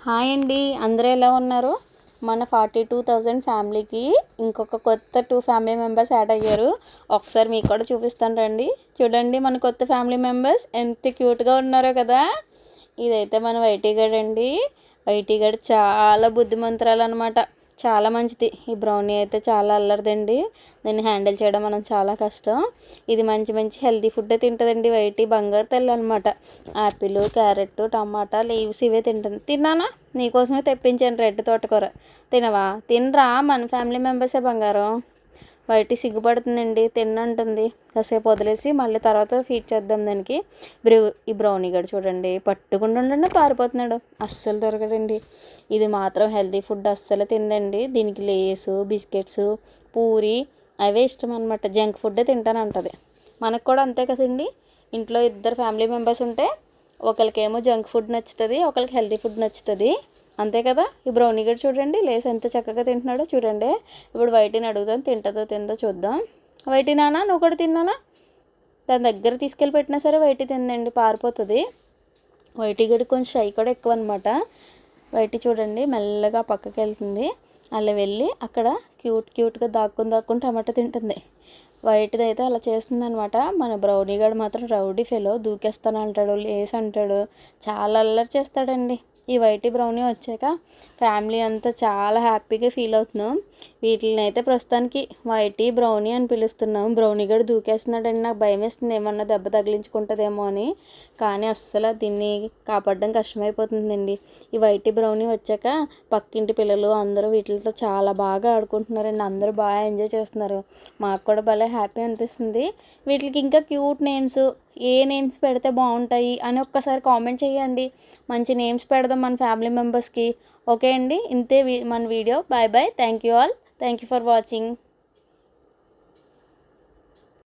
Hi అండి, అందరూ ఎలా ఉన్నారు? మన 42,000 ఫ్యామిలీకి ఇంకొక కొత్త 2 ఫ్యామిలీ మెంబర్స్ యాడ్ అయ్యారు. ఒకసారి మీకు కూడా చూపిస్తాను రండి. చూడండి మన కొత్త ఫ్యామిలీ మెంబర్స్ ఎంత క్యూట్గా ఉన్నారో కదా. ఇదైతే మన వైటీ గడ్ అండి. వైటీ గడ్ చాలా బుద్ధిమంతురాలు అనమాట. చాలా మంచిది. ఈ బ్రౌనీ అయితే చాలా అల్లరిదండి. దీన్ని హ్యాండిల్ చేయడం మనం చాలా కష్టం. ఇది మంచి మంచి హెల్తీ ఫుడ్ తింటుందండి. వైటీ బంగారు తల్లి అనమాట. యాపిల్, క్యారెట్, టమాటా, లీవ్స్ ఇవే తింటుంది. తిన్నానా? నీకోసమే తెప్పించాను రెడ్ తోటకూర. తినవా? తినరా, మన ఫ్యామిలీ మెంబర్సే బంగారం. వైటీ సిగ్గుపడుతుందండి, తిన్నంటుంది. కాసేపు వదిలేసి మళ్ళీ తర్వాత ఫీడ్ చేద్దాం దానికి. ఈ బ్రౌనీ గడు చూడండి, పట్టుకుండా ఉండండి పారిపోతున్నాడు. అస్సలు దొరకడండి. ఇది మాత్రం హెల్తీ ఫుడ్ అస్సలు తిందండి. దీనికి లేసు, బిస్కెట్స్, పూరి అవే ఇష్టం అనమాట. జంక్ ఫుడ్డే తింటానంటది. మనకు కూడా అంతే కదండి. ఇంట్లో ఇద్దరు ఫ్యామిలీ మెంబర్స్ ఉంటే ఒకరికేమో జంక్ ఫుడ్ నచ్చుతుంది, ఒకరికి హెల్తీ ఫుడ్ నచ్చుతుంది. అంతే కదా. ఈ బ్రౌనీ గడ్ చూడండి, లేస్ ఎంత చక్కగా తింటున్నాడో చూడండి. ఇప్పుడు వైటీని అడుగుతాను, తింటుందో తిందో చూద్దాం. వైటీ నానా, నువ్వు కూడా తిన్నానా? దాని దగ్గర తీసుకెళ్ళి పెట్టినా సరే వైటీ తిందండి, పారిపోతుంది. వైటీ గడ్ కొంచెం షై కూడా ఎక్కువ అనమాట. వైటీ చూడండి మెల్లగా పక్కకి వెళ్తుంది. అలా వెళ్ళి అక్కడ క్యూట్గా దాక్కుని టమాటా తింటుంది. వైట్ది అయితే అలా చేస్తుంది అనమాట. మన బ్రౌనీ గడ్ మాత్రం రౌడీ ఫెలో, దూకేస్తాను అంటాడు, లేస్ అంటాడు, చాలా అల్లరి చేస్తాడండి. ఈ వైటీ బ్రౌనీ వచ్చాక ఫ్యామిలీ అంతా చాలా హ్యాపీగా ఫీల్ అవుతున్నాం. వీటిని అయితే ప్రస్తుతానికి వైటీ బ్రౌనీ అని పిలుస్తున్నాం. బ్రౌనీ గడు దూకేస్తున్నాడండి. నాకు భయం వేస్తుంది ఏమన్నా దెబ్బ తగిలించుకుంటుందేమో అని. కానీ అస్సలు దీన్ని కాపాడడం కష్టమైపోతుందండి. ఈ వైటీ బ్రౌనీ వచ్చాక పక్కింటి పిల్లలు అందరూ వీటితో చాలా బాగా ఆడుకుంటున్నారండి. అందరూ బాగా ఎంజాయ్ చేస్తున్నారు. మాకు కూడా భలే హ్యాపీ అనిపిస్తుంది. వీటికి ఇంకా క్యూట్ నేమ్స్, ఏ నేమ్స్ పెడితే బాగుంటాయి అని ఒక్కసారి కామెంట్ చేయండి. మంచి నేమ్స్ పెడదాం మన ఫ్యామిలీ మెంబర్స్కి. ఓకే అండి, ఇంతే మన video. Bye bye. Thank you all. Thank you for watching.